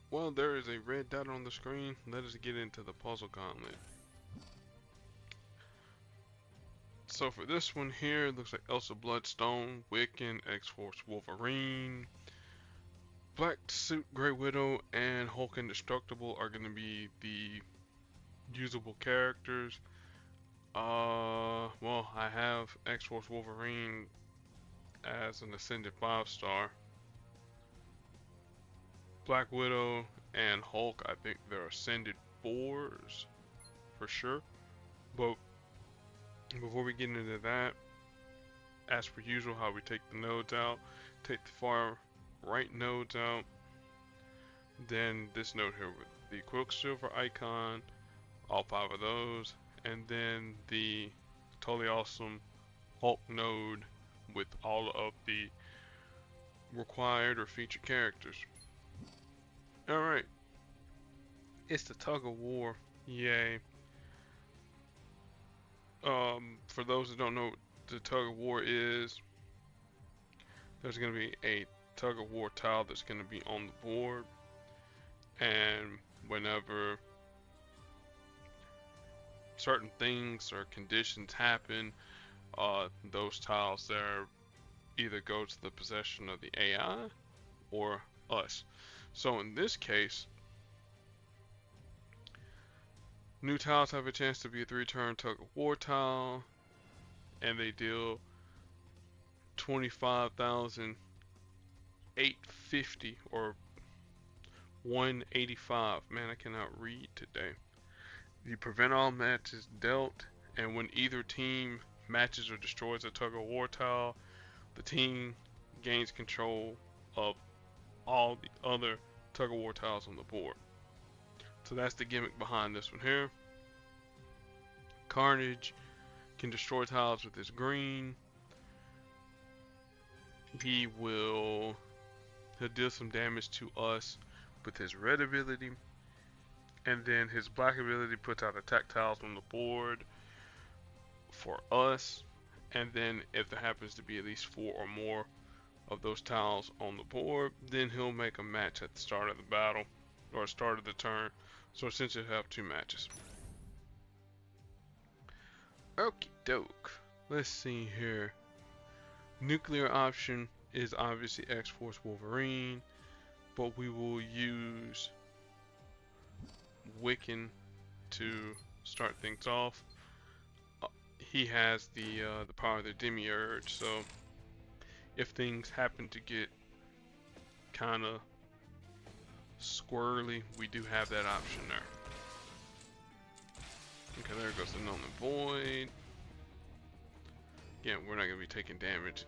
Well, there is a red dot on the screen. Let us get into the puzzle gauntlet. So for this one here, it looks like Elsa Bloodstone, Wiccan, X-Force Wolverine, Black Suit Grey Widow, and Hulk Indestructible are going to be the usable characters. Well, I have X-Force Wolverine as an Ascended 5-star. Black Widow and Hulk, I think they're Ascended 4s for sure. But before we get into that, as per usual, how we take the nodes out, take the far right nodes out, then this node here with the Quicksilver icon, all 5 of those, and then the totally awesome Hulk node with all of the required or featured characters. Alright, it's the Tug of War, yay. For those that don't know what the Tug of War is, there's going to be a Tug of War tile that's going to be on the board, and whenever certain things or conditions happen, those tiles there either go to the possession of the AI or us. So in this case, new tiles have a chance to be a 3-turn Tug of War tile, and they deal 25,850 or 185. Man, I cannot read today. You prevent all matches dealt, and when either team matches or destroys a Tug of War tile, the team gains control of all the other Tug of War tiles on the board. So that's the gimmick behind this one here. Carnage can destroy tiles with his green. He'll deal some damage to us with his red ability, and then his black ability puts out attack tiles on the board for us, and then if there happens to be at least 4 or more of those tiles on the board, then he'll make a match at the start of the battle or start of the turn. So essentially he'll have 2 matches. Okie doke. Let's see here. Nuclear option is obviously X-Force Wolverine, but we will use Wiccan to start things off. He has the power of the Demiurge, so if things happen to get kind of squirrely, we do have that option there. Okay, there goes the Null and Void. Again, we're not going to be taking damage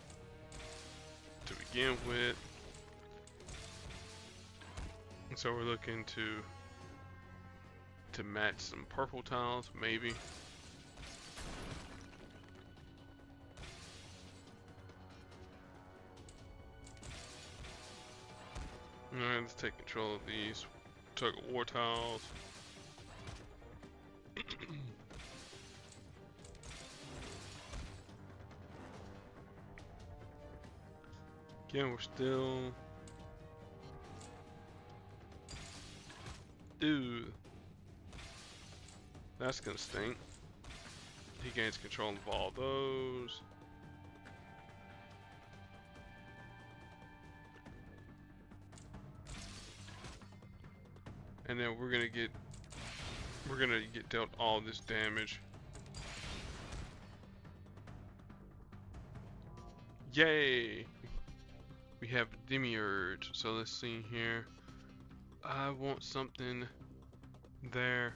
to begin with. And so we're looking to match some purple tiles, maybe. Alright, let's take control of these Tug of War tiles. Again, we're still... Ooh. That's gonna stink. He gains control of all those. And then we're gonna get dealt all this damage. Yay! We have Demiurge. So let's see here. I want something there.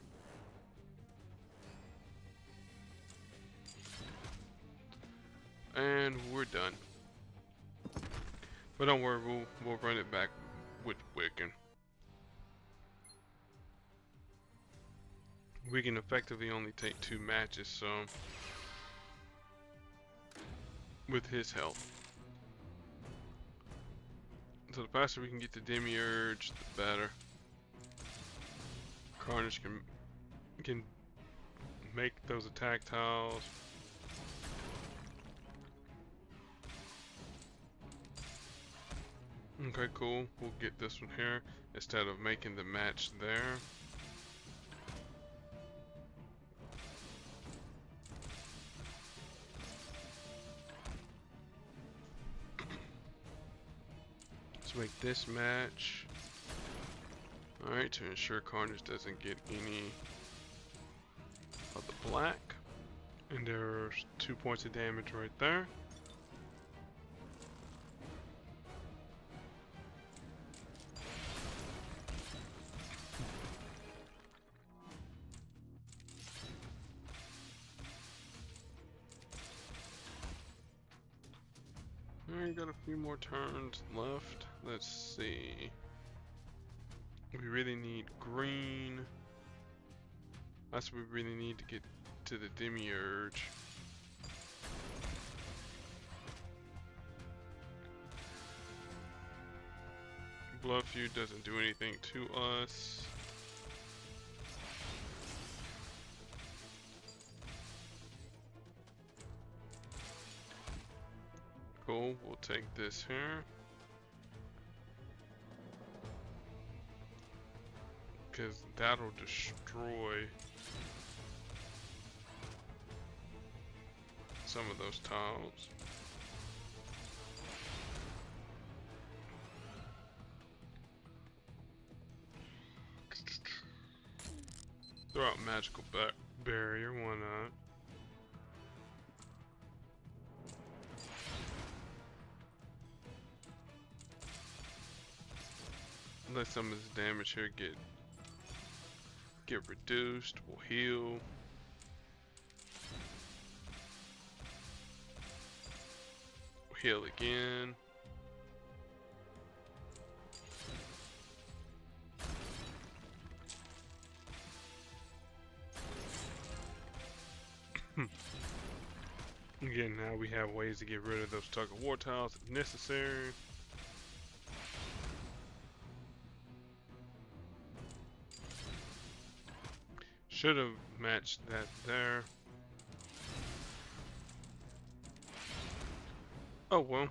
And we're done. But don't worry, we'll run it back with Wiccan. We can effectively only take 2 matches, so with his help. So the faster we can get the Demiurge, the better. Carnage can make those attack tiles. Okay, cool. We'll get this one here instead of making the match there. Let's make this match. Alright, to ensure Carnage doesn't get any of the black. And there's 2 points of damage right there. Alright, got a few more turns left. Let's see. We really need green. That's what we really need to get to the Demiurge. Blood Feud doesn't do anything to us. Cool, we'll take this here. Because that'll destroy some of those tiles. Throw out magical barrier, why not? Let some of this damage here get reduced. We'll heal. We'll heal again. Again, now we have ways to get rid of those Tug of War tiles if necessary. Should have matched that there. Oh well.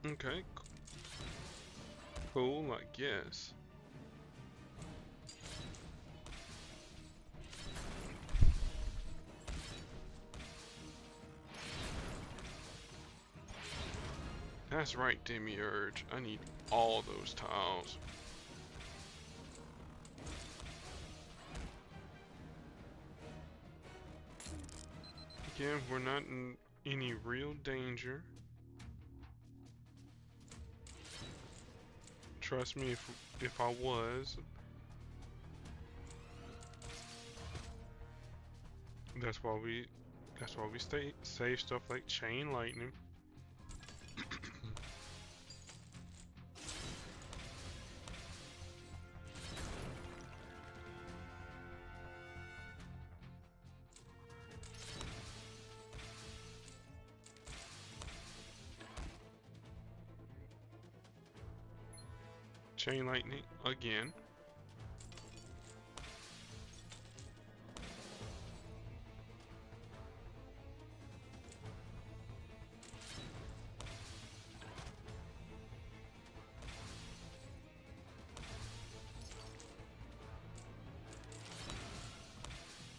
Okay. Cool, I guess. That's right, Demiurge. I need all those tiles. Again, we're not in any real danger. Trust me, if I was. That's why we save stuff like Chain Lightning. Chain Lightning again.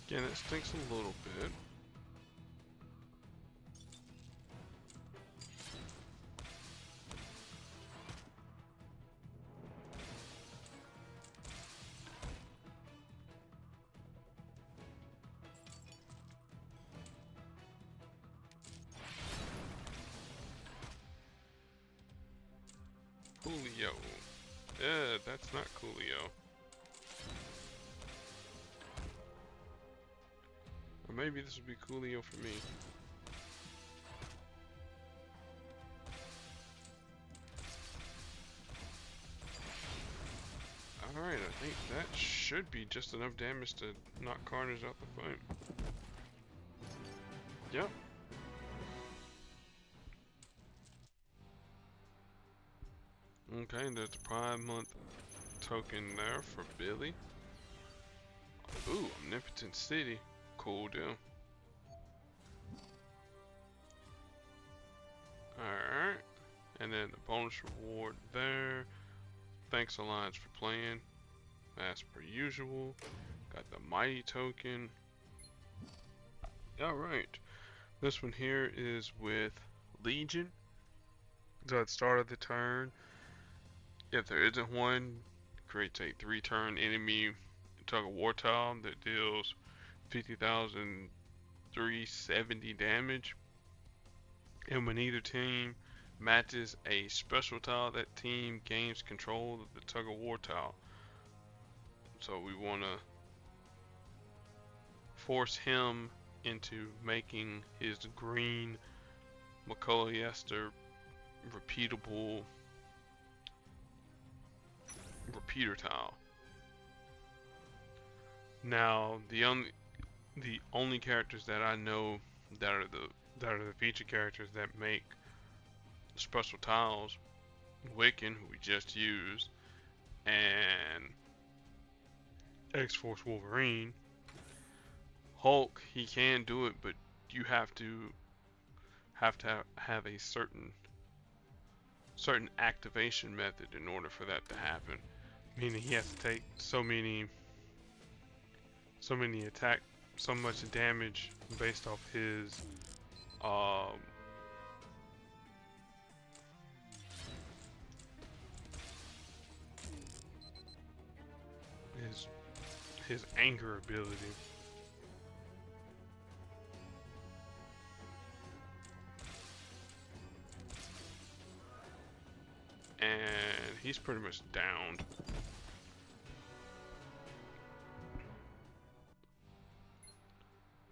Again, it stinks a little bit. Coolio. That's not Coolio. Or maybe this would be Coolio for me. Alright, I think that should be just enough damage to knock Carnage out the fight. Yep. Okay, there's a Pride Month token there for Billy. Ooh, Omnipotent City. Cool deal. Alright. And then the bonus reward there. Thanks Alliance for playing. As per usual. Got the Mighty token. Alright. This one here is with Legion. So at the start of the turn, if there isn't one, creates a 3-turn enemy Tug of War tile that deals 50,370 damage. And when either team matches a special tile, that team gains control of the Tug of War tile. So we want to force him into making his green McCullough Yester repeatable repeater tile. Now the only characters that I know that are the feature characters that make special tiles, Wiccan, who we just used, and X-Force Wolverine. Hulk, he can do it, but you have to have a certain activation method in order for that to happen. Meaning he has to take so much damage based off his his anger ability. And he's pretty much downed.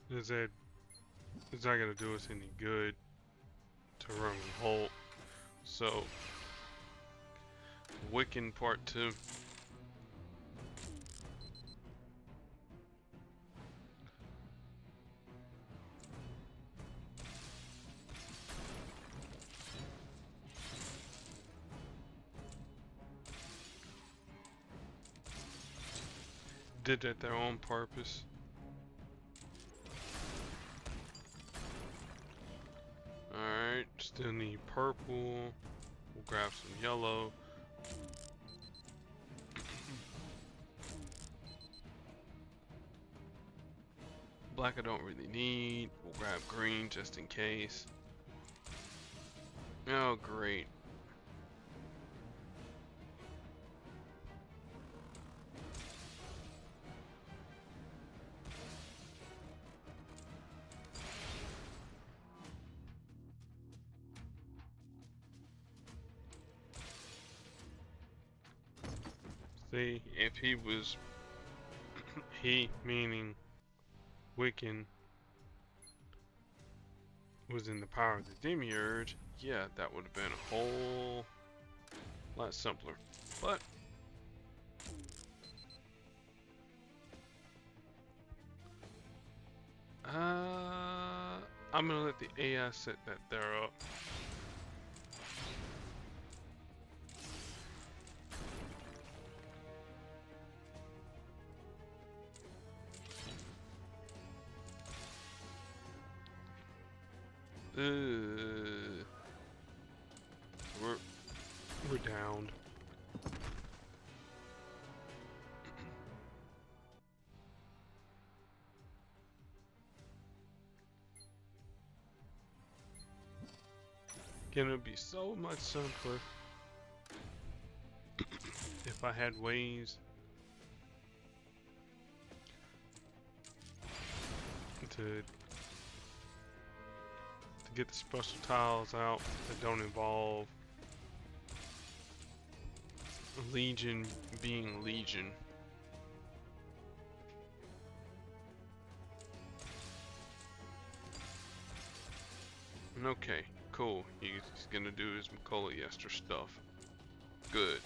It's not gonna do us any good to run Hulk. So Wiccan Part 2. Did that there on purpose. Alright, still need purple. We'll grab some yellow. Black I don't really need. We'll grab green just in case. Oh, great. See, if he was, he meaning Wiccan, was in the power of the Demiurge, yeah, that would have been a whole lot simpler. But I'm gonna let the AI set that there up. We're downed. Gonna be so much simpler if I had ways to get the special tiles out that don't involve Legion being Legion. Okay, cool. He's gonna do his McCullough Yester stuff. Good.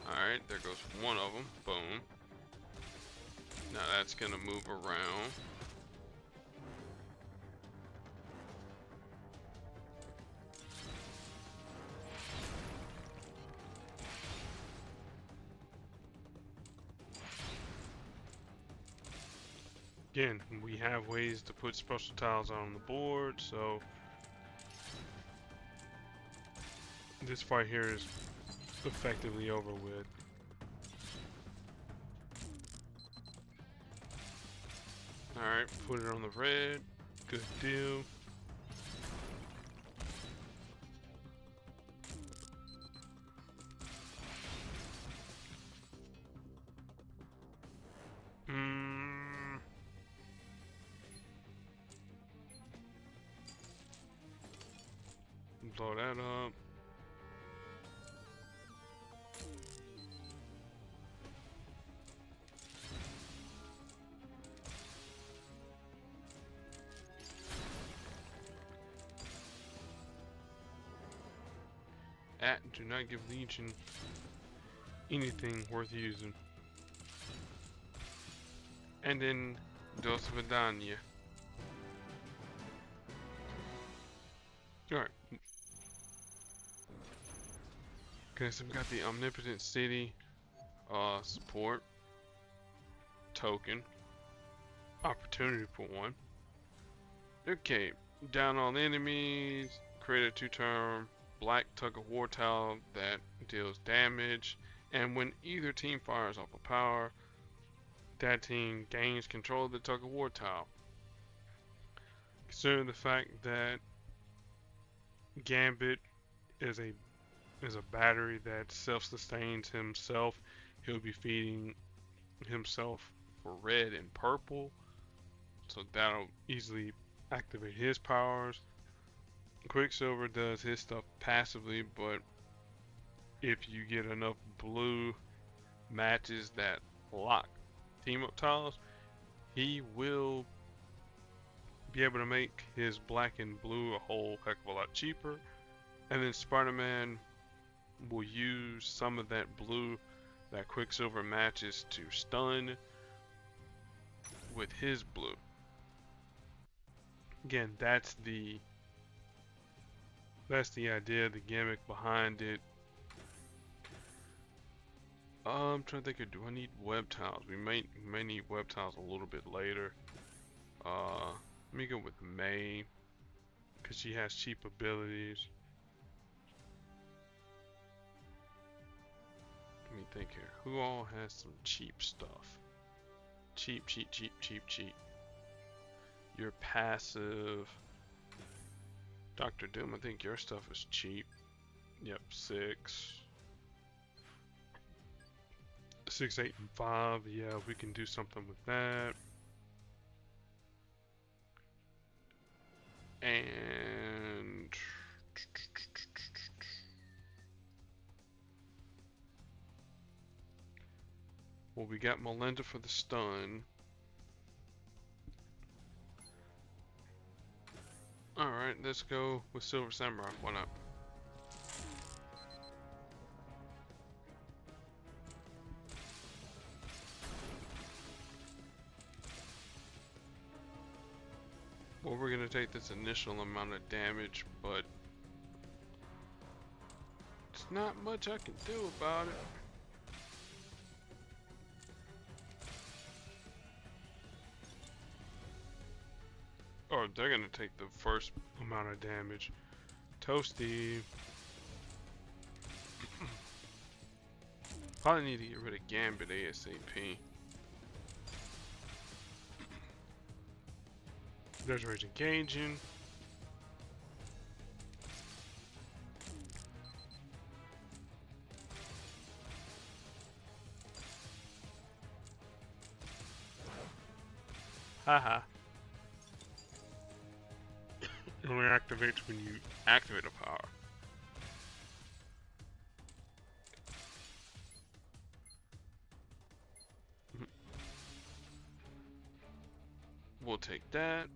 Alright, there goes one of them. Boom. Now that's gonna move around. Again, we have ways to put special tiles on the board, so this fight here is effectively over with. Alright, put it on the red. Good deal. Blow that up. Do not give Legion anything worth using. And then Dos Vidania. Alright. Okay, so we got the Omnipotent City support token. Opportunity for one. Okay, down all enemies, create a 2-turn black Tug of War tile that deals damage, and when either team fires off a power, that team gains control of the Tug of War tile. Considering the fact that Gambit is a battery that self-sustains himself, he'll be feeding himself for red and purple, so that'll easily activate his powers. Quicksilver does his stuff passively, but if you get enough blue matches that lock team up tiles, he will be able to make his black and blue a whole heck of a lot cheaper. And then Spider-Man will use some of that blue that Quicksilver matches to stun with his blue. Again, that's the idea, the gimmick behind it. I'm trying to think of, do I need web tiles? We may need web tiles a little bit later. Let me go with May, because she has cheap abilities. Let me think here. Who all has some cheap stuff? Cheap. Your passive. Dr. Doom, I think your stuff is cheap. Yep, 6, 8, and 5. Yeah, we can do something with that. And well, we got Melinda for the stun. Alright, let's go with Silver Samurai. Why not? Well, we're gonna take this initial amount of damage, but it's not much I can do about it. Oh, they're gonna take the first amount of damage. Toasty. Probably need to get rid of Gambit ASAP. There's Rage Engaging. Haha. It only activates when you activate a power. We'll take that.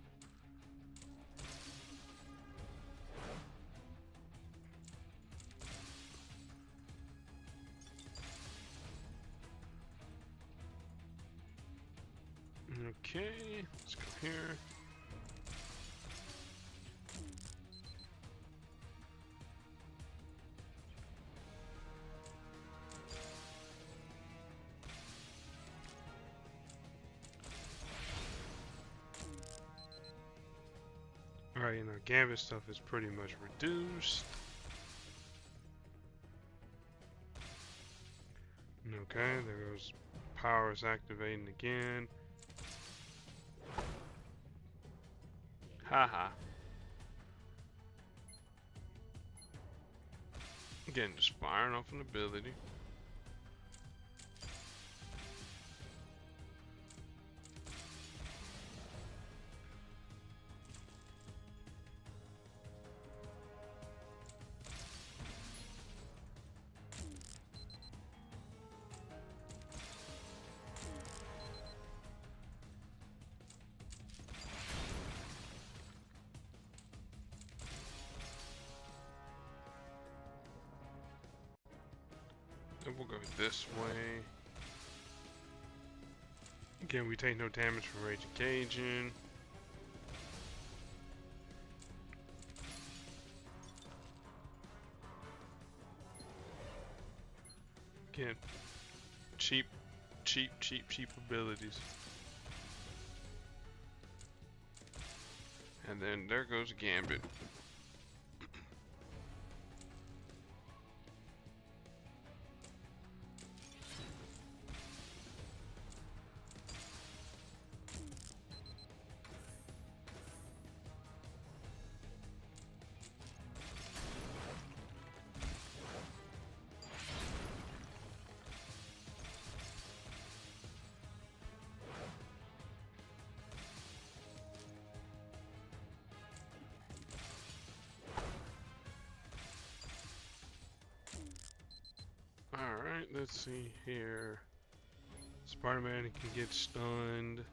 Okay, let's go here. Alright, and our Gambit stuff is pretty much reduced. Okay, there goes powers activating again. Haha. Again, just firing off an ability. Then we'll go this way. Again, we take no damage from Rage Cajun. Again, cheap abilities. And then there goes Gambit. Alright, let's see here. Spider-Man can get stunned.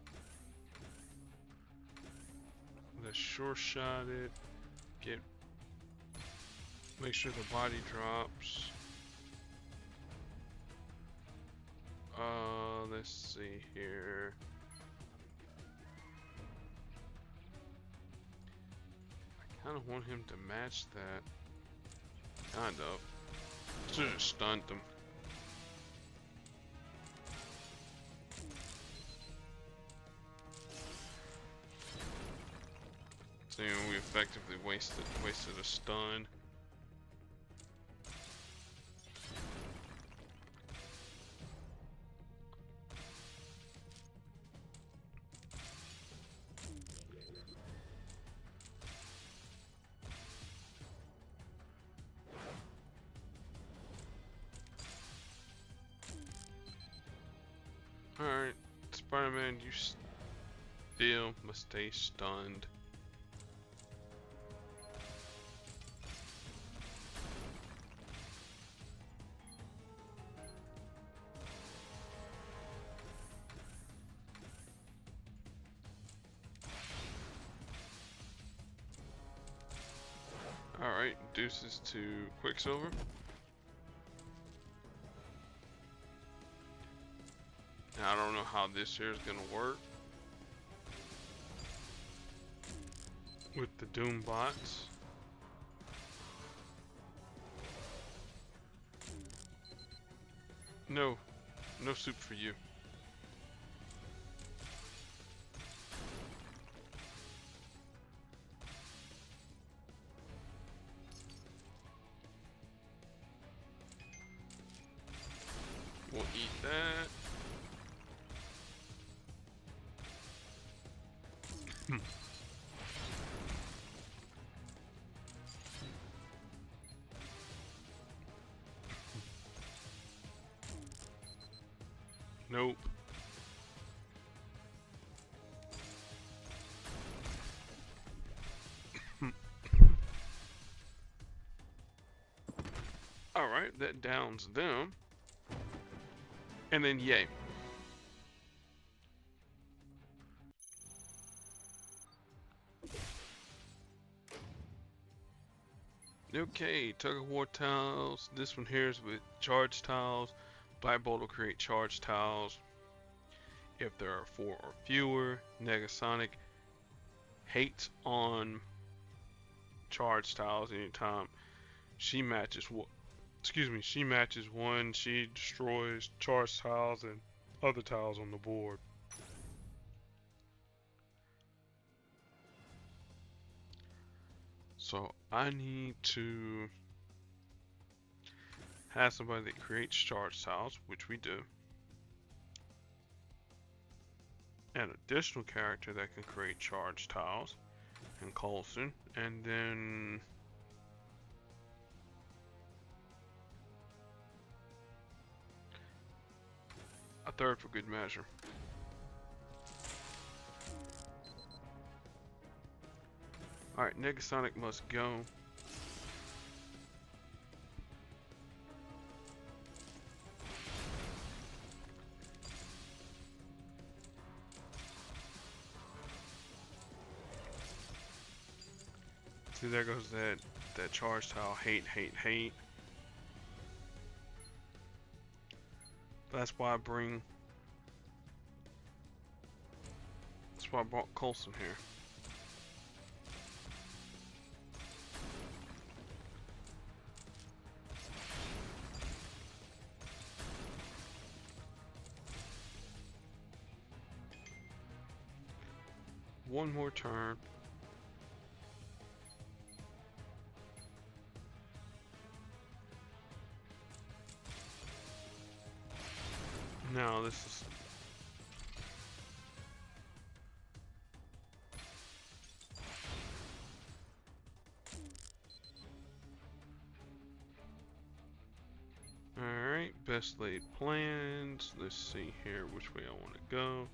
Let's sure shot it. Make sure the body drops. Let's see here. I kind of want him to match that. Kind of. Should have stunned him. So we effectively wasted a stun. Alright, Spider-Man, you still must stay stunned. Alright, deuces to Quicksilver. Now, I don't know how this here is gonna work with the Doom bots. No soup for you. We'll eat that. Nope. Alright, that downs them. And then yay. Okay, Tug of War tiles. This one here is with charge tiles. Black Bolt will create charge tiles if there are 4 or fewer. Negasonic hates on charge tiles anytime she matches what. She matches one. She destroys charge tiles and other tiles on the board. So I need to have somebody that creates charge tiles, which we do. An additional character that can create charge tiles, and Coulson, and then a third for good measure. Alright, Negasonic must go. See, there goes that charge tile. Hate, hate, hate. That's why I bring. That's why I brought Coulson here. One more turn. No, this is. Alright, best laid plans. Let's see here which way I want to go.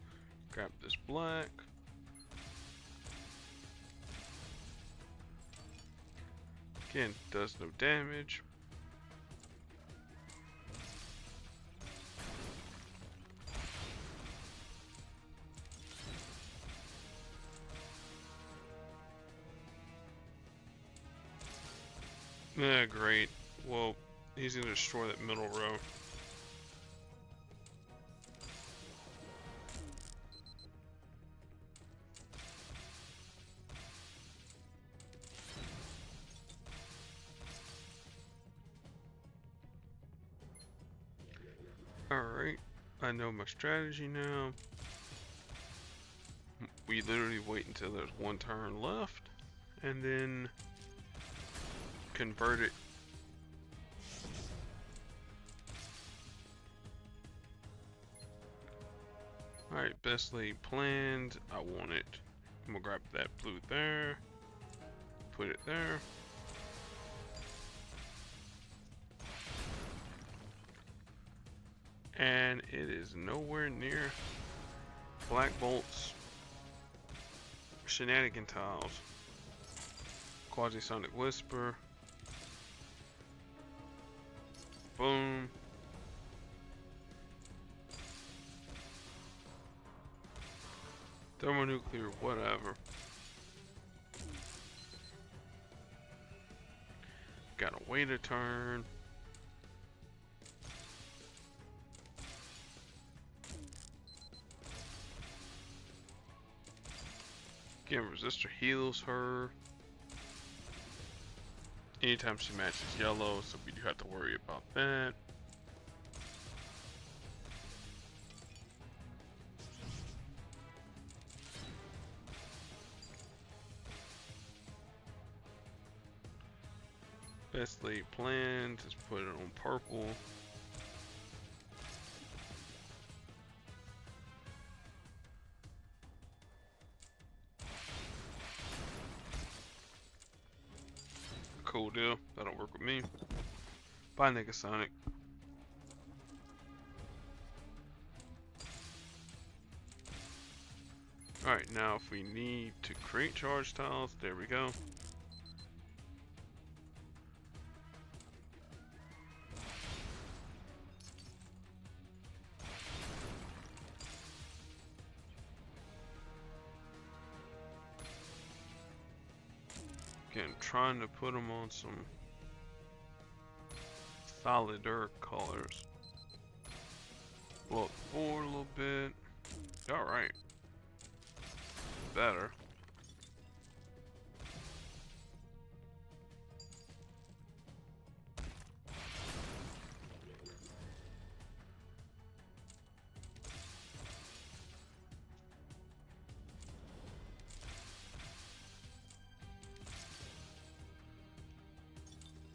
Grab this black. Again, does no damage. Yeah, great. Well, he's gonna destroy that middle row. Alright, I know my strategy now. We literally wait until there's one turn left, and then convert it. Alright, best laid planned. I want it. I'm gonna grab that blue there, put it there. And it is nowhere near Black Bolt's shenanigan tiles. Quasi-Sonic Whisper. Boom. Thermonuclear, whatever. Gotta wait a turn. Again, resistor heals her anytime she matches yellow, so we do have to worry about that. Best laid plans, let's put it on purple. Cool deal, that'll work with me. Bye, Negasonic. Alright, now if we need to create charge tiles, there we go. Again, trying to put them on some solider colors. Blow up the board a little bit. Alright. Better.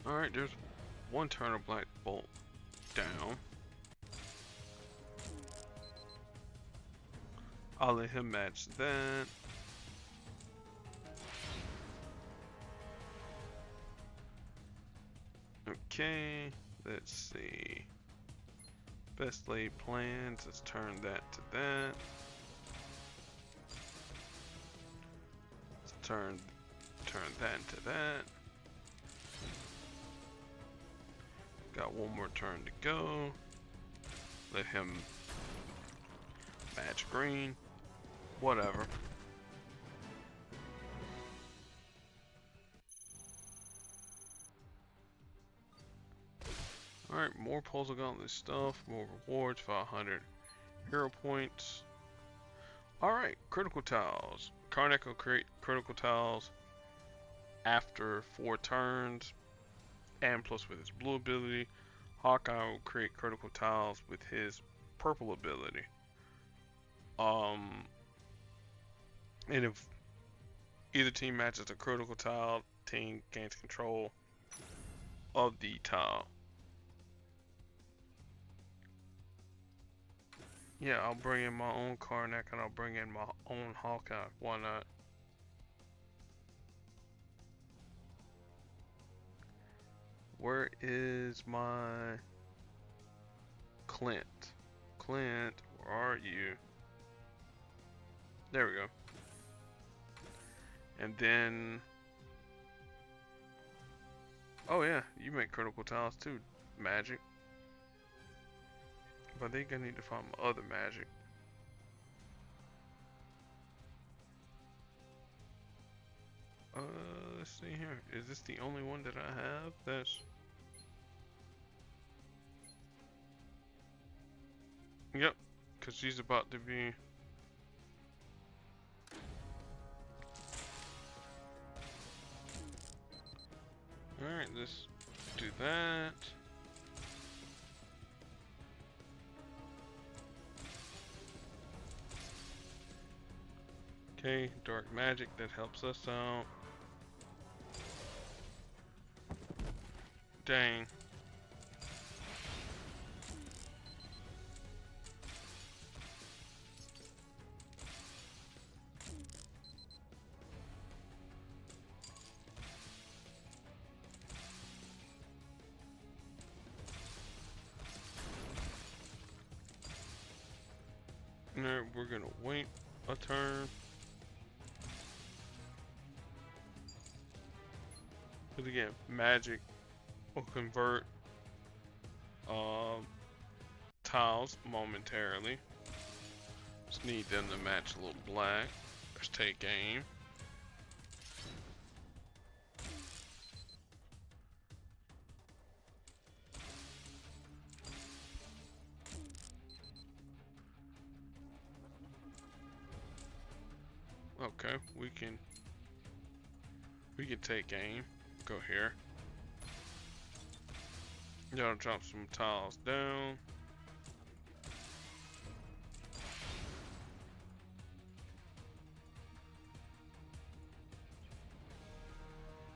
Alright, there's one turn of Black Bolt down. I'll let him match that. Okay, let's see. Best laid plans, let's turn that to that. Let's turn that into that. Got one more turn to go. Let him match green. Whatever. Alright, more puzzle gauntlet stuff, more rewards, 500 hero points. Alright, critical tiles. Karnak will create critical tiles after 4 turns, and plus with his blue ability. Hawkeye will create critical tiles with his purple ability. And if either team matches a critical tile, team gains control of the tile. Yeah, I'll bring in my own Karnak and I'll bring in my own Hawkeye. Why not? Where is my Clint? Clint, where are you? There we go. And then, oh yeah, you make critical tiles too, Magic. But I think I need to find my other Magic. Let's see here. Is this the only one that I have? That's... Yep, because she's about to be... Alright, let's do that. Okay, dark magic, that helps us out. Dang. No, we're gonna wait a turn. But again, magic will convert tiles momentarily. Just need them to match a little black. Let's take aim. Okay, we can take aim. Go here. Gotta drop some tiles down.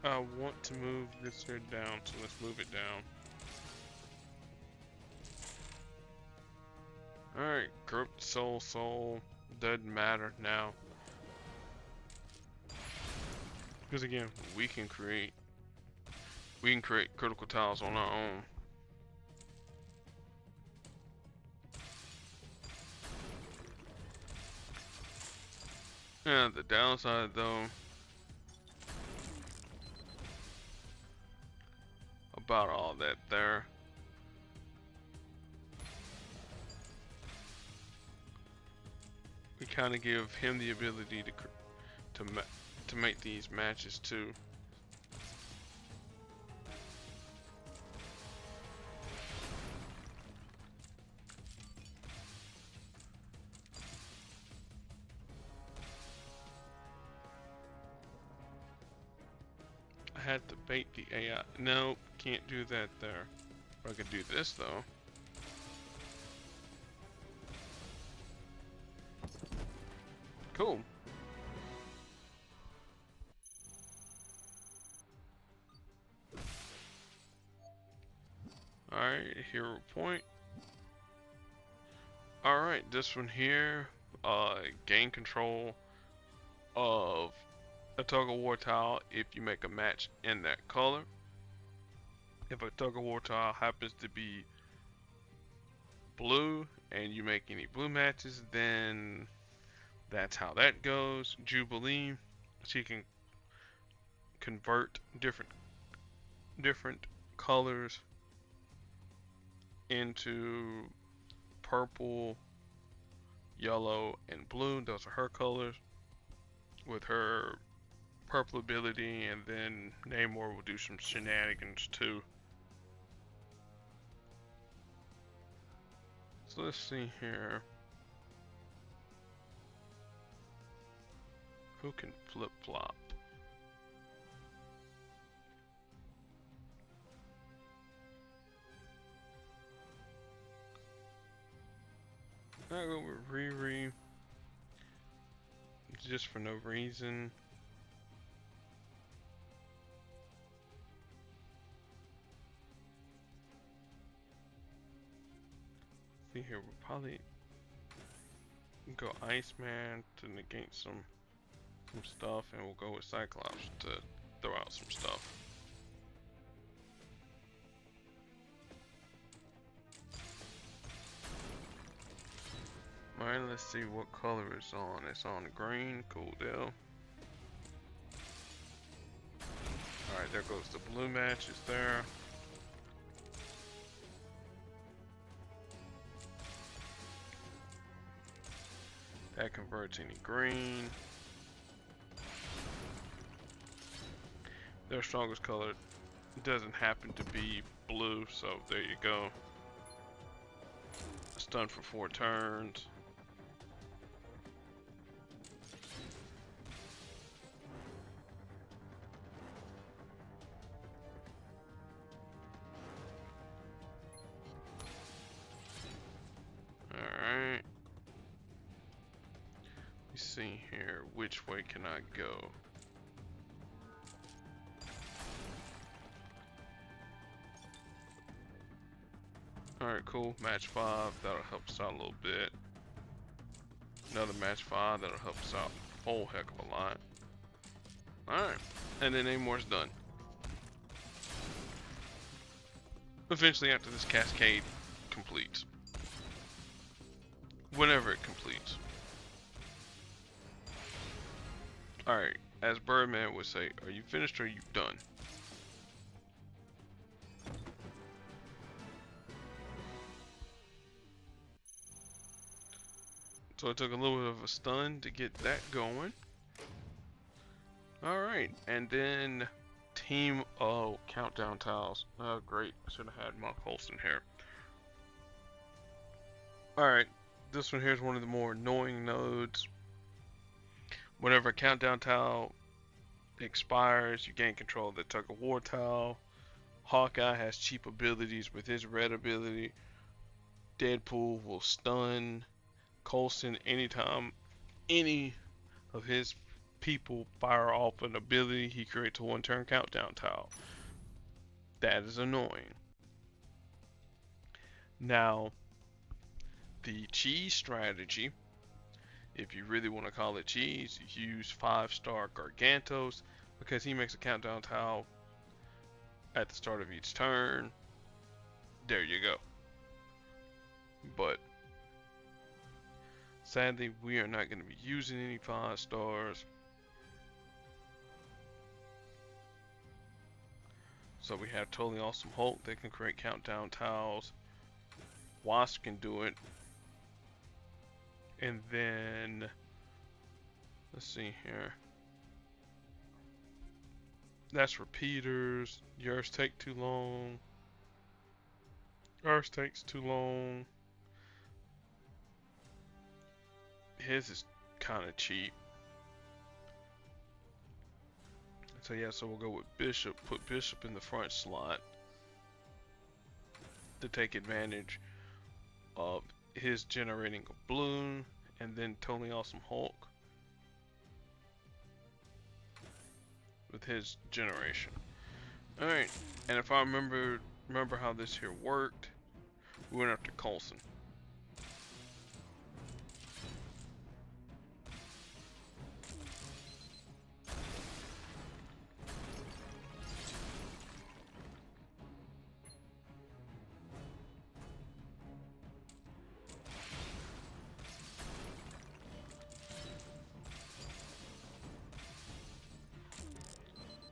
I want to move this here down, so let's move it down. Alright, group soul, doesn't matter now. Because again, we can create critical tiles on our own. Yeah, the downside though about all that there, we kind of give him the ability to make these matches too. I had to bait the AI. Nope, can't do that there. But I could do this though. Cool. Alright, hero point. Alright, this one here, gain control of a Tug of War tile if you make a match in that color. If a Tug of War tile happens to be blue and you make any blue matches, then that's how that goes. Jubilee, she can convert different colors into purple, yellow, and blue. Those are her colors with her purple ability, and then Namor will do some shenanigans too. So let's see here. Who can flip-flop? I'll go with Riri. Just for no reason. See here, we'll probably go Iceman to negate some stuff, and we'll go with Cyclops to throw out some stuff. Alright, let's see what color it's on. It's on green, cool deal. Alright, there goes the blue match, it's there. That converts any green. Their strongest color doesn't happen to be blue, so there you go. Stun for 4 turns. Alright. Let's see here, which way can I go? Alright, cool. Match 5, that'll help us out a little bit. Another match 5, that'll help us out a whole heck of a lot. Alright, and then Namor's done. Eventually, after this cascade completes. Whenever it completes. Alright, as Birdman would say, are you finished or are you done? So it took a little bit of a stun to get that going. Alright, and then team, oh, countdown tiles. Oh great, I should have had Mark Holston here. Alright, this one here is one of the more annoying nodes. Whenever a countdown tile expires, you gain control of the Tug of War tile. Hawkeye has cheap abilities with his red ability. Deadpool will stun Coulson anytime any of his people fire off an ability, he creates a 1-turn countdown tile. That is annoying. Now, the cheese strategy, if you really want to call it cheese, you use 5-star Gargantos because he makes a countdown tile at the start of each turn. There you go. But sadly, we are not going to be using any 5 stars. So we have Totally Awesome Hulk that can create countdown tiles. Wasp can do it. And then, let's see here. That's repeaters. Yours take too long. Ours takes too long. His is kind of cheap. So yeah, so we'll go with Bishop. Put Bishop in the front slot to take advantage of his generating a balloon, and then Totally Awesome Hulk with his generation. Alright, and if I remember remember how this here worked. We went after Coulson.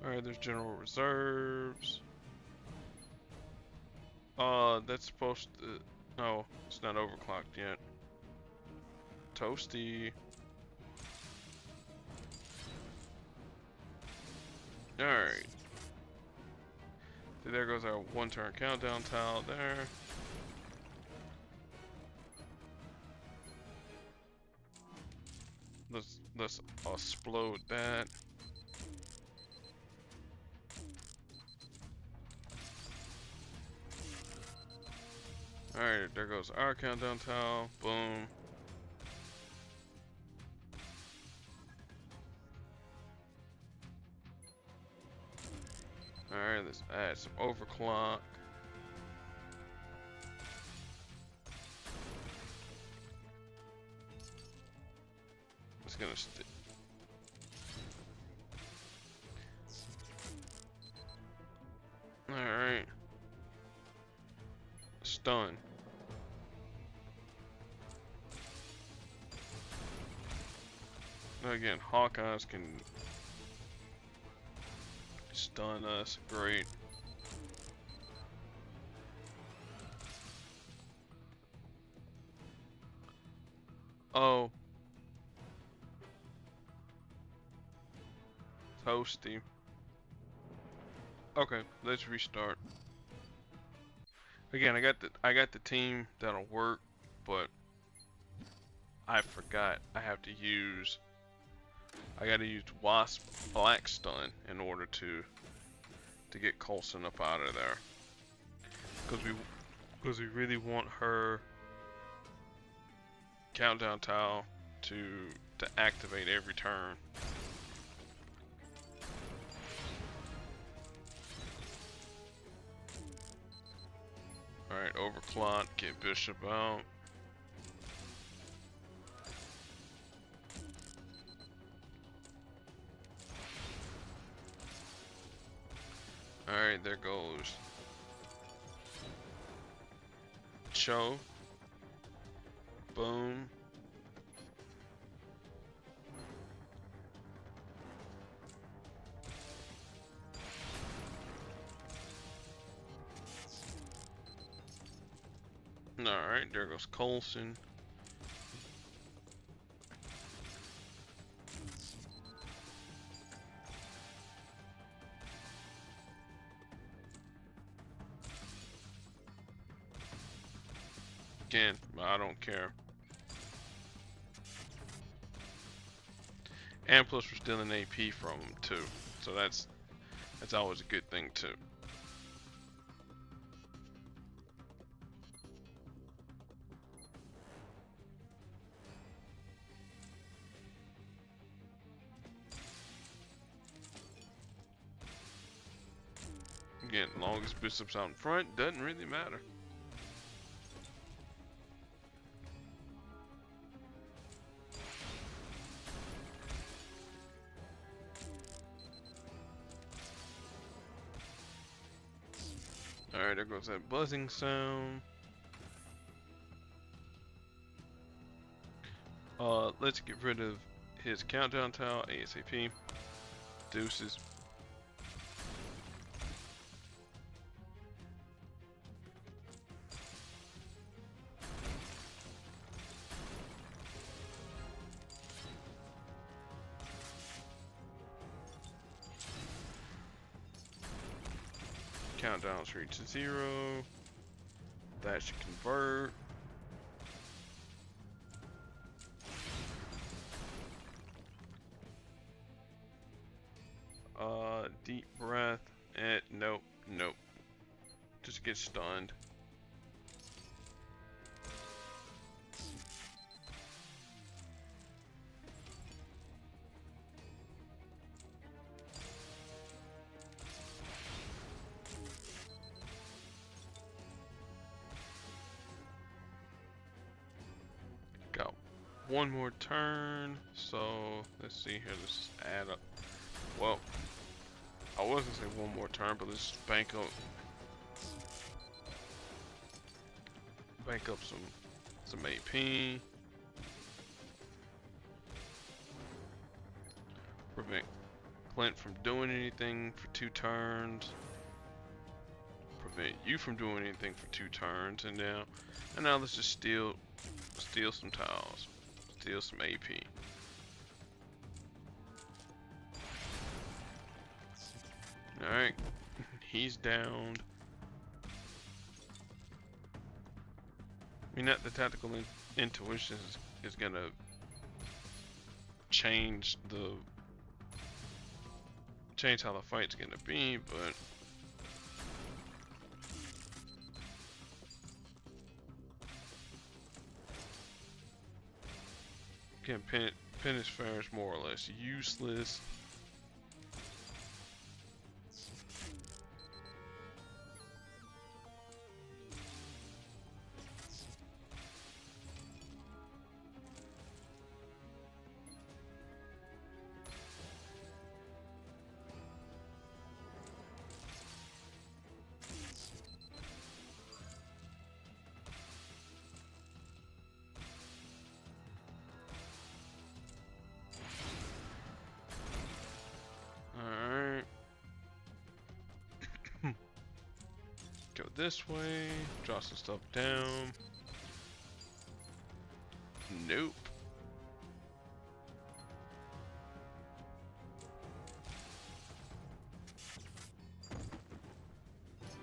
Alright, there's general reserves. That's supposed to... Oh, it's not overclocked yet. Toasty. Alright. So there goes our one-turn countdown tile there. Let's explode that. Alright, there goes our countdown tile. Boom. Alright, let's add some overclock. It's gonna stick. Alright. Stun. Again, Hawkeyes can stun us. Great. Oh. Toasty. Okay, let's restart. Again, I got the team that'll work, but I forgot I have to use. I got to use Wasp Black Stun in order to get Coulson up out of there, because we really want her countdown tile to activate every turn. Alright, overclock, get Bishop out. Alright, there goes Cho. Boom. Alright, there goes Coulson. Again, I don't care. And plus we're stealing AP from them too. So that's always a good thing too. Again, long as Bishop's out in front, doesn't really matter. Alright, there goes that buzzing sound. Let's get rid of his countdown tile ASAP. Deuces. Countdowns reach 0. That should convert. Deep breath. Nope, nope. Just get stunned. one more turn. So let's see here. Let's add up. Well, I was gonna say one more turn, but let's bank up some AP. Prevent Clint from doing anything for 2 turns. Prevent you from doing anything for 2 turns, and now let's just steal some tiles, steal some AP. All right, he's downed. I mean, the tactical intuition is gonna change how the fight's gonna be, but again, Penance Fair is more or less useless. Go this way, draw some stuff down. Nope.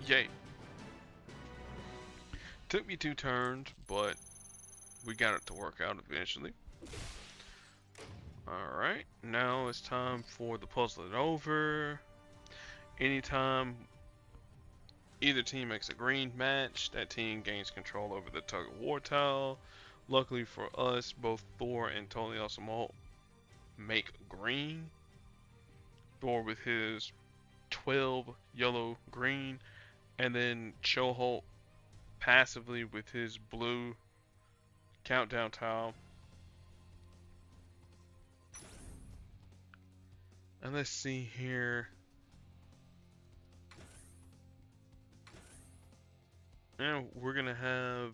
Yay. Took me 2 turns, but we got it to work out eventually. Alright, now it's time for the puzzle it over. Anytime either team makes a green match, that team gains control over the Tug of War tile. Luckily for us, both Thor and Totally Awesome Hulk make green. Thor with his 12 yellow green, and then Cho Hulk passively with his blue countdown tile. And let's see here. Now we're gonna have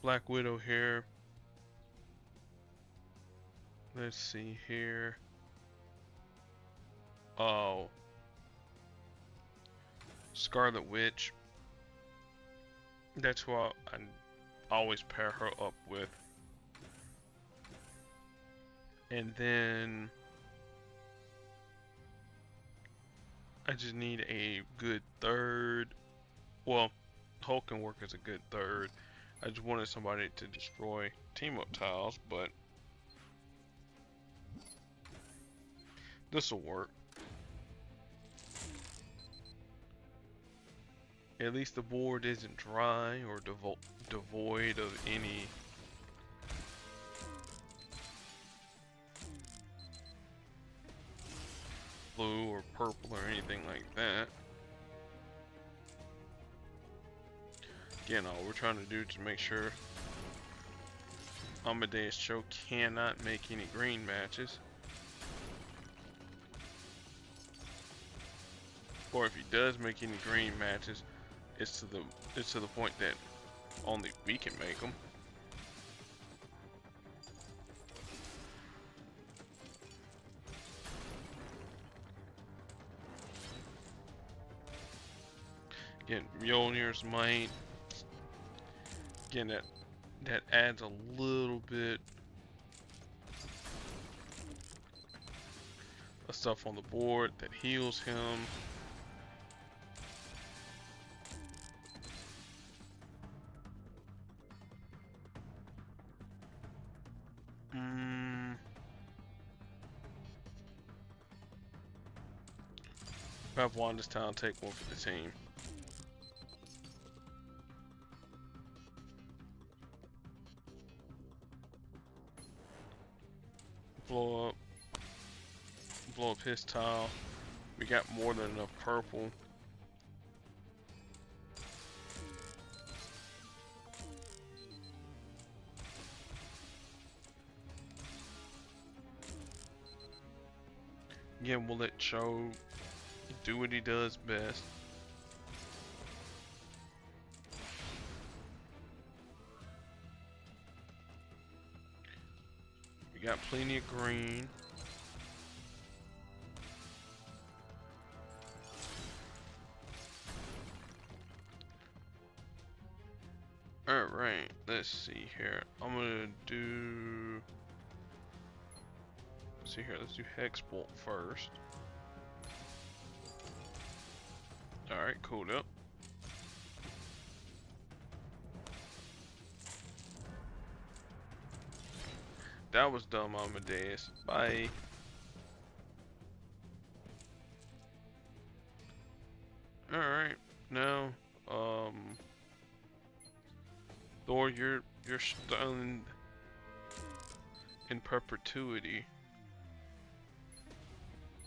Black Widow here. Let's see here. Oh, Scarlet Witch. That's what I always pair her up with. And then I just need a good third. Well, Hulk can work as a good third. I just wanted somebody to destroy team-up tiles, but this will work. At least the board isn't dry or devoid of any blue or purple or anything like that. Again, all we're trying to do is make sure Amadeus Cho cannot make any green matches. Or if he does make any green matches, it's to the point that only we can make them. Again, Mjolnir's might. Again, that adds a little bit of stuff on the board that heals him. Have Wanda's Town take one for the team. Blow up his tile. We got more than enough purple. Again, we'll let Cho do what he does best. We got plenty of green. Alright, let's see here. I'm gonna do... Let's see here, let's do Hex Bolt first. Alright, cool up. That was dumb, Amadeus. Bye. Alright, now, Thor, you're stunned in perpetuity.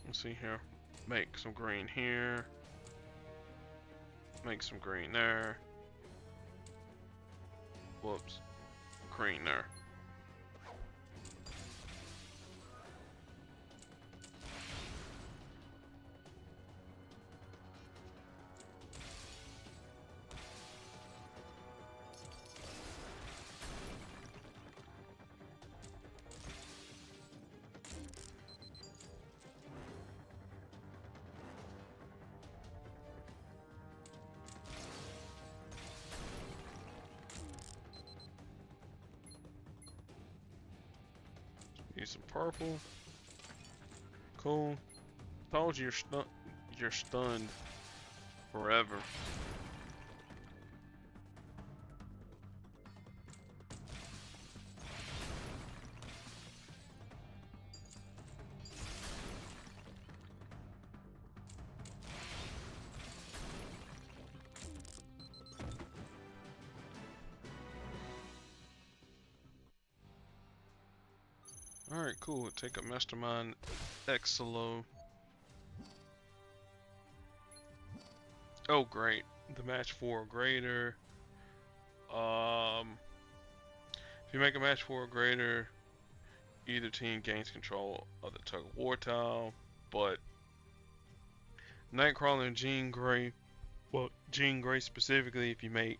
Let's see here. Make some green here. Make some green there. Whoops. Green there. Use some purple. Cool. Told you you're stunned forever. Alright, cool. Take up Mastermind Exilo. Oh, great. The match 4 or greater. If you make a match 4 or greater, either team gains control of the Tug of War tile. But Nightcrawler and Jean Grey, well, Jean Grey specifically, if you make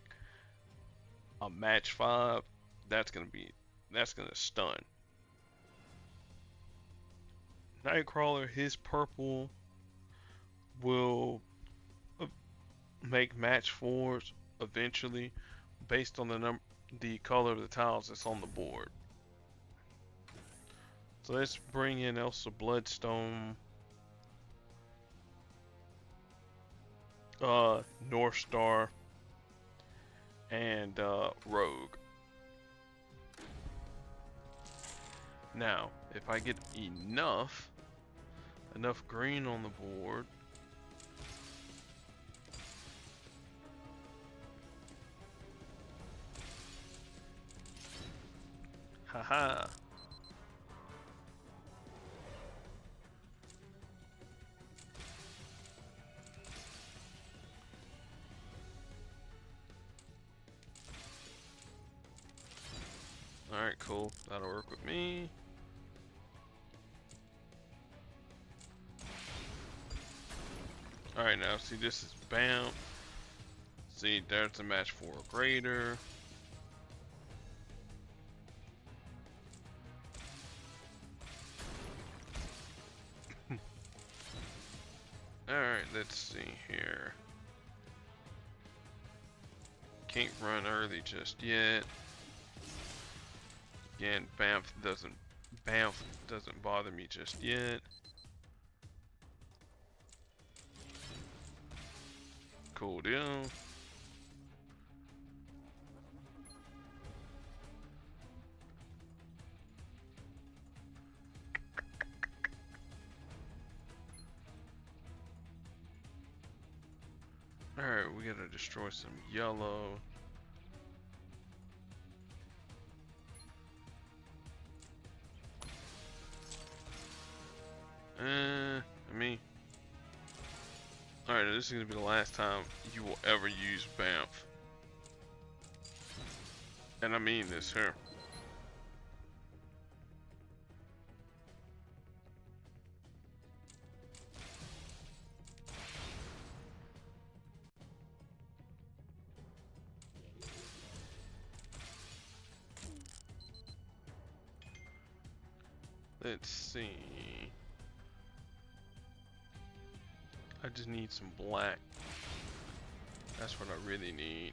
a match 5, that's gonna stun. Nightcrawler, his purple will make match 4s eventually based on the color of the tiles that's on the board. So let's bring in Elsa Bloodstone, North Star, and Rogue. Now, if I get enough green on the board, haha. Alright, cool. That'll work with me. Alright, now see, this is BAM. See, there's a match 4 or greater. Alright, let's see here. Can't run early just yet. Again, Banff doesn't bother me just yet. Cool deal. Alright, we gotta destroy some yellow. Alright, this is gonna be the last time you will ever use Banff. And I mean this here. let's see. I just need some black. That's what I really need.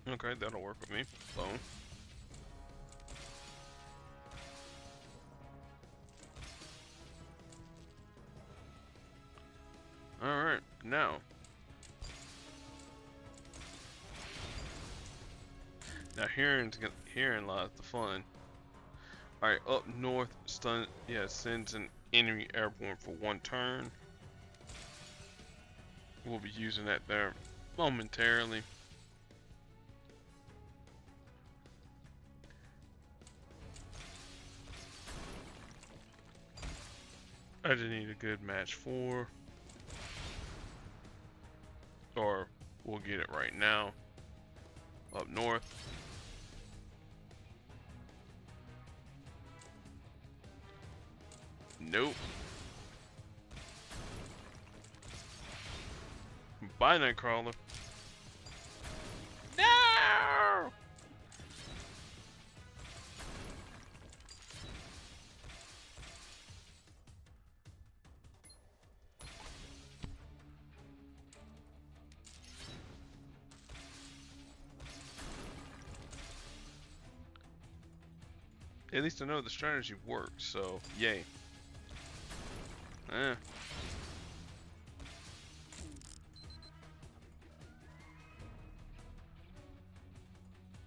Okay, that'll work with me. Bone. Alright, now. Now herein lies the fun. Alright, up north sends an enemy airborne for 1 turn. We'll be using that there momentarily. I just need a good match 4. Or we'll get it right now. Up north. Nope. Bye, Nightcrawler. No! At least I know the strategy works, so yay.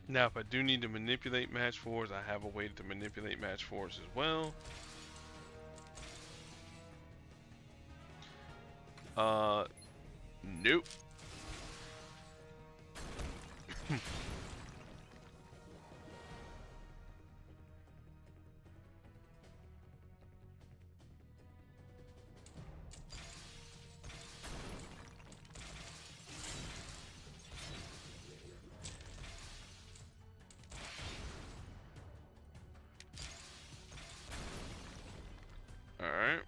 Now, if I do need to manipulate match 4s, I have a way to manipulate match 4s as well. Nope. Alright.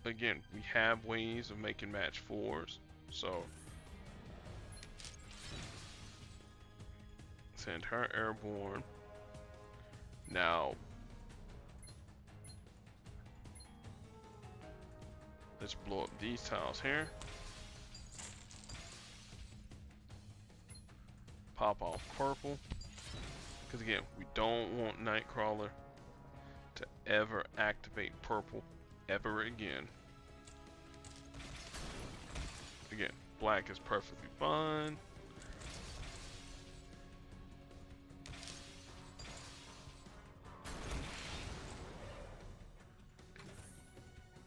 Again, we have ways of making match 4s, so send her airborne. Now let's blow up these tiles here. Pop off purple. Because again, we don't want Nightcrawler to ever activate purple ever again. Again, black is perfectly fine.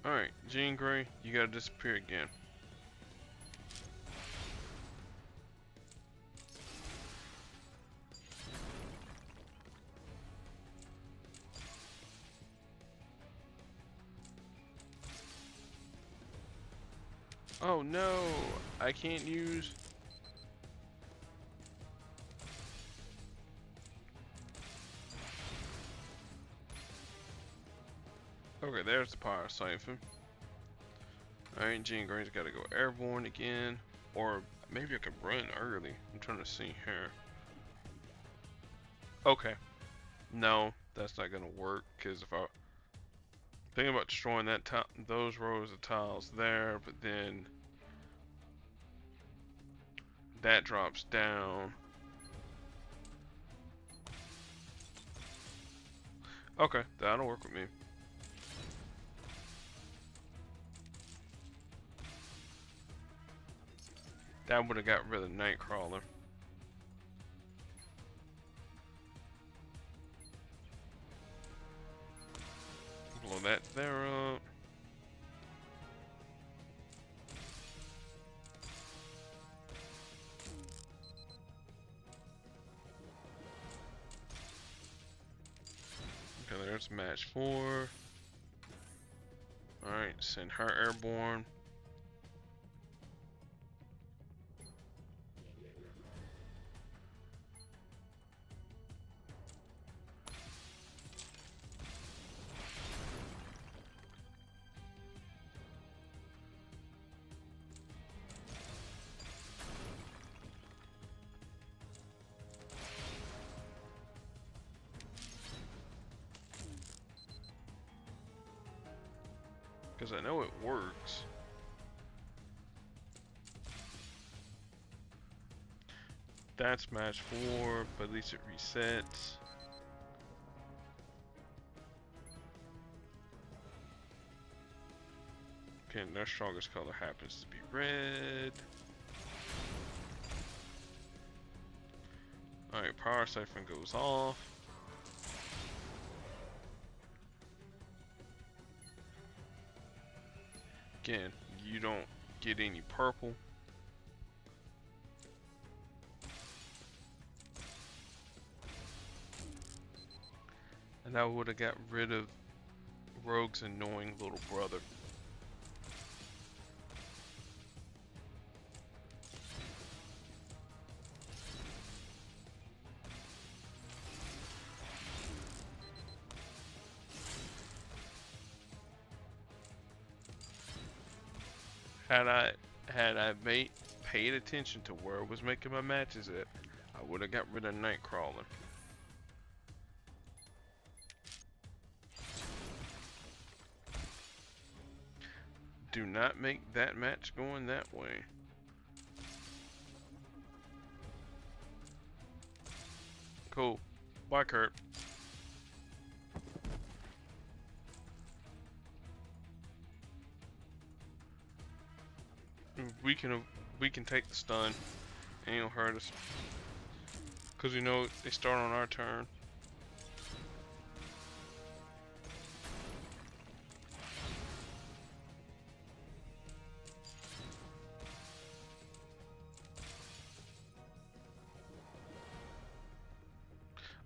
Alright, Jean Grey, you gotta disappear again. Oh no, I can't use. Okay, there's the power siphon. Alright, Jean Grey's gotta go airborne again. Or maybe I could run early. I'm trying to see here. Okay. No, that's not gonna work, because if I thinking about destroying that those rows of tiles there, but then that drops down. Okay, that'll work with me. That would have got rid of Nightcrawler. Blow that there up. Okay, there's match 4. Alright, send her airborne. Because I know it works. That's match 4, but at least it resets. Okay, their strongest color happens to be red. Alright, power siphon goes off. Again, you don't get any purple. And I would have got rid of Rogue's annoying little brother. Had I paid attention to where I was making my matches at, I would have got rid of Nightcrawler. Do not make that match going that way. Cool. Bye, Kurt. We can take the stun. And it'll hurt us. Cause you know they start on our turn.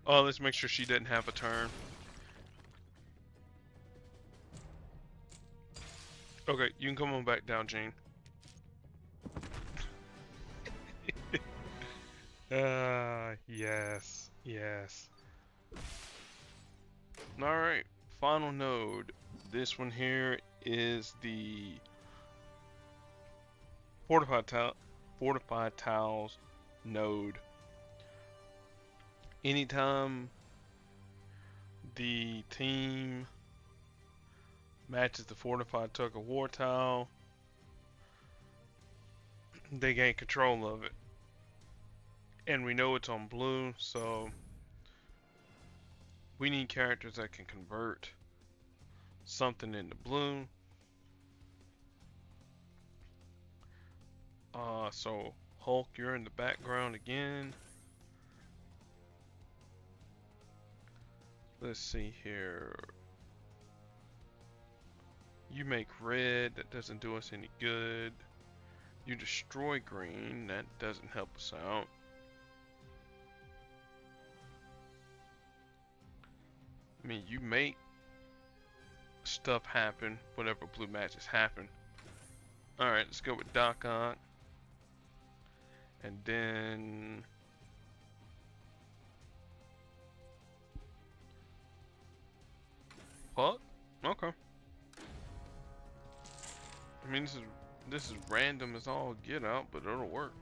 Oh, let's make sure she didn't have a turn. Okay, you can come on back down, Gene. Yes, yes. Alright, final node. This one here is the fortified tiles node. Anytime the team matches the fortified Tug of War tile, they gain control of it. And we know it's on blue, so we need characters that can convert something into blue. So Hulk, you're in the background again. Let's see here. You make red, that doesn't do us any good. You destroy green, that doesn't help us out. I mean, you make stuff happen, whatever blue matches happen. Alright, let's go with Doc Ock. And then... What? Okay. I mean, this is random as all get out, but it'll work.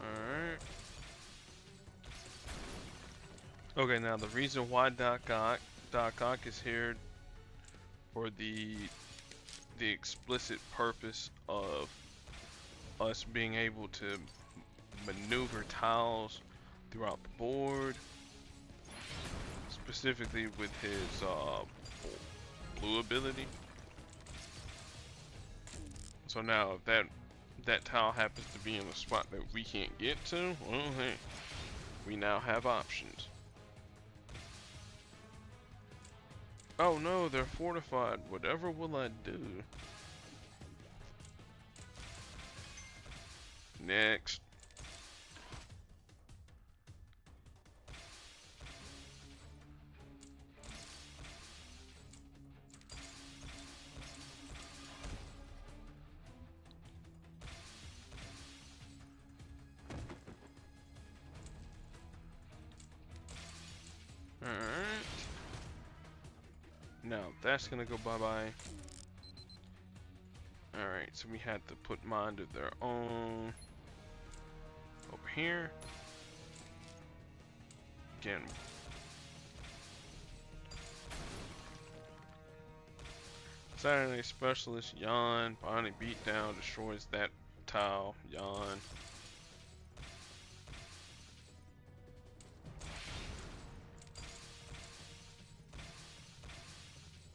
Alright. Okay, now the reason why Doc Ock is here for the explicit purpose of us being able to maneuver tiles throughout the board, specifically with his blue ability. So now if that tile happens to be in a spot that we can't get to, well, hey, we now have options. Oh no, they're fortified. Whatever will I do? Next. Alright. Now that's gonna go bye-bye. Alright, so we had to put mine to their own over here. Again. Saturday Specialist, yawn. Bonnie Beatdown destroys that tile, yawn.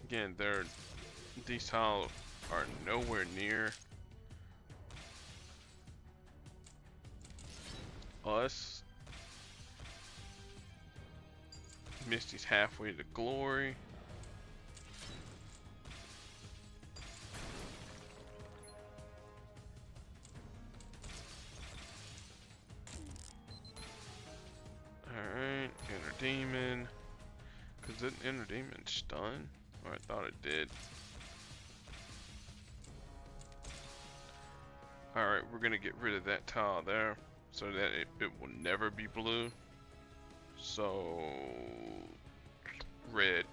Again, these tiles are nowhere near us. Misty's halfway to glory. Alright, Inner Demon. Cause didn't Inner Demon stun? Or I thought it did. Alright, we're gonna get rid of that tile there so that it will never be blue. So red.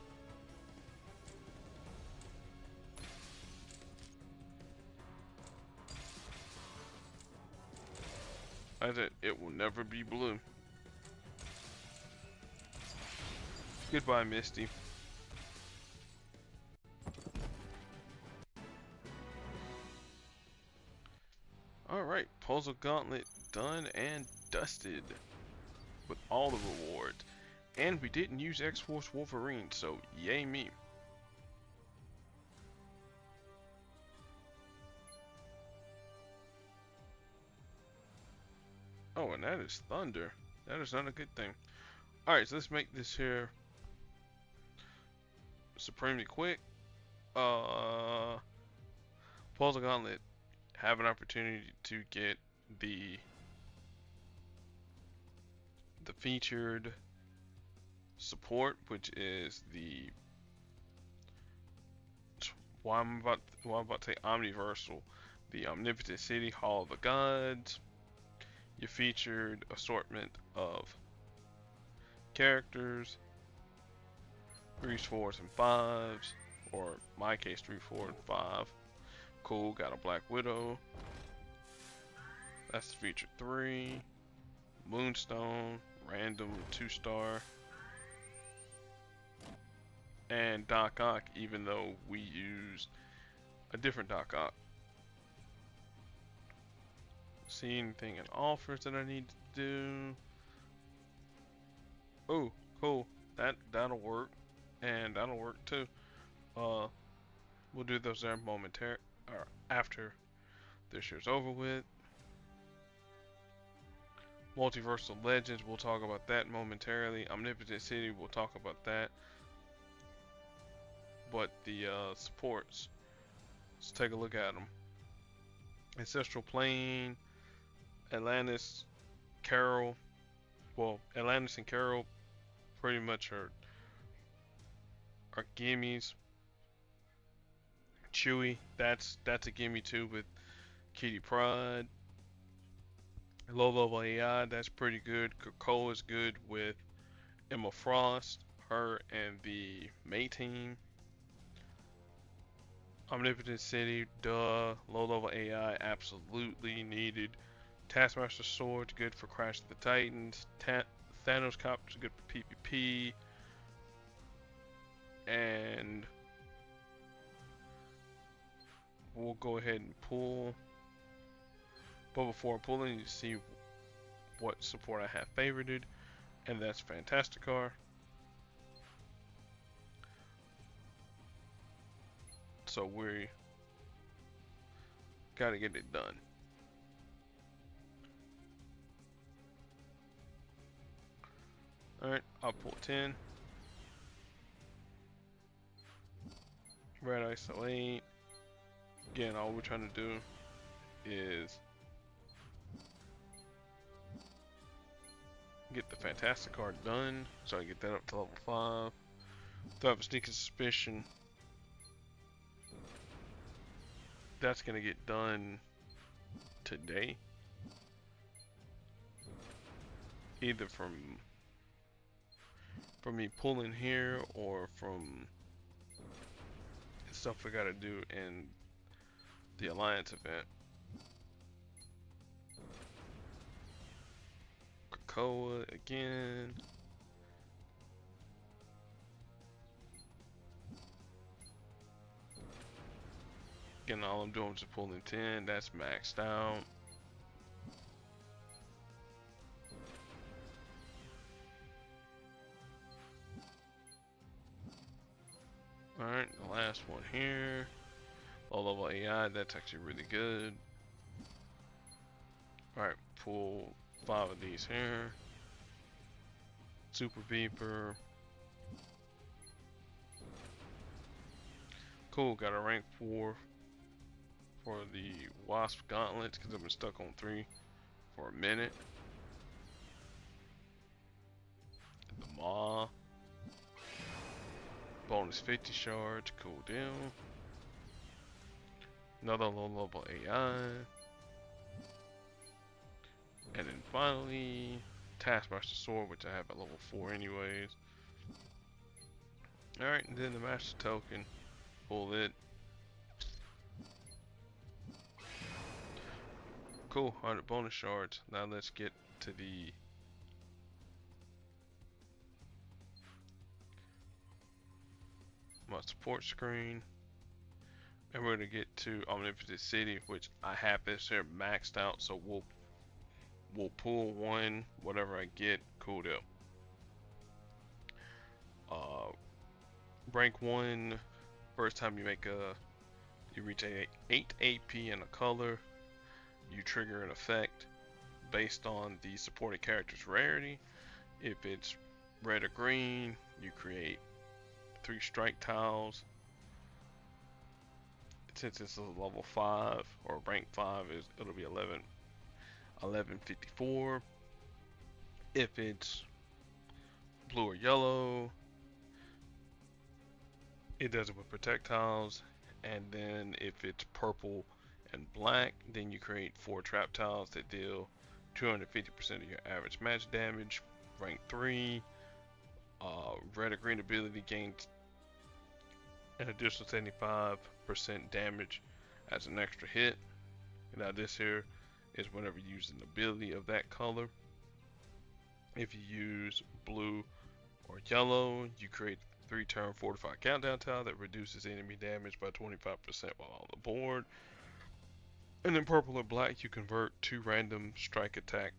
I said it will never be blue. Goodbye, Misty. Alright, Puzzle Gauntlet done and dusted with all the rewards. And we didn't use X-Force Wolverine, so yay me. Oh, and that is thunder. That is not a good thing. Alright, so let's make this here supremely quick. Puzzle Gauntlet have an opportunity to get the featured support, which is the I'm about to say Omniversal, the Omnipotent City, Hall of the Gods, your featured assortment of characters, 3s, 4s, and 5s, or in my case 3, 4, and 5. Cool, got a Black Widow. That's the featured 3. Moonstone, random 2-star. And Doc Ock, even though we used a different Doc Ock. See anything in offers that I need to do? Oh, cool. That'll work, and that'll work too. We'll do those there momentarily, or after this year's over with. Multiversal Legends, we'll talk about that momentarily. Omnipotent City, we'll talk about that. But the supports, let's take a look at them. Ancestral Plane, Atlantis, Carol. Well, Atlantis and Carol pretty much are gimmies. Chewy, that's a gimme too with Kitty Pryde. Low level AI, that's pretty good. Cole is good with Emma Frost, her and the May team. Omnipotent City, duh. Low level AI, absolutely needed. Taskmaster Sword, good for Crash of the Titans. Thanos Copter's good for PvP. And we'll go ahead and pull. But before pulling, you see what support I have favorited, and that's Fantasticar. So we gotta get it done. Alright, I'll pull 10. Red Isolate. Again, all we're trying to do is get the Fantasticar done, so I get that up to level 5. Do I have a sneaking suspicion that's gonna get done today? Either from me pulling here or from stuff we gotta do in the Alliance event. Krakoa again. Again, all I'm doing is just pulling 10. That's maxed out. Alright, the last one here. Low level AI, that's actually really good. Alright, pull 5 of these here. Super Beeper. Cool, got a rank 4 for the Wasp Gauntlets because I've been stuck on 3 for a minute. The Maw. Bonus 50 shards, cool deal. Another low level AI. And then finally, Taskmaster Sword, which I have at level 4 anyways. Alright, and then the Master Token. Pull it. Cool, 100 bonus shards. Now let's get to the my support screen. And we're gonna get to Omnipotent City, which I have this here maxed out, so we'll pull one, whatever I get, cool deal. Rank 1, first time you reach 8 AP in a color, you trigger an effect based on the supported character's rarity. If it's red or green, you create 3 strike tiles. Since it's a level 5 or rank 5, it'll be 1154. If it's blue or yellow, it does it with projectiles. And then if it's purple and black, then you create 4 trap tiles that deal 250% of your average match damage. Rank 3, red or green ability gains an additional 75% damage as an extra hit. Now this here is whenever you use an ability of that color. If you use blue or yellow, you create 3-turn fortified countdown tile that reduces enemy damage by 25% while on the board. And then purple or black, you convert 2 random strike attack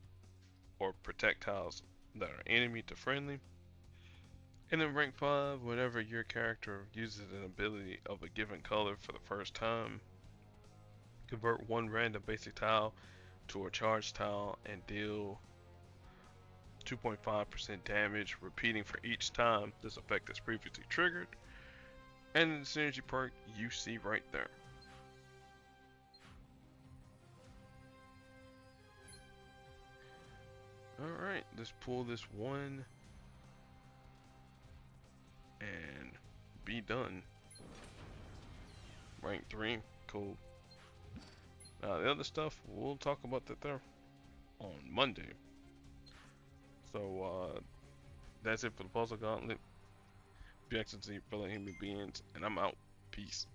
or projectiles that are enemy to friendly. And then rank 5, whenever your character uses an ability of a given color for the first time, convert 1 random basic tile to a charged tile and deal 2.5% damage, repeating for each time this effect is previously triggered. And the synergy perk you see right there. Alright, let's pull this one and be done. Rank 3, cool. Now the other stuff, we'll talk about that there on Monday. So that's it for the Puzzle Gauntlet. Be excellent to your fellow human beings, and I'm out. Peace.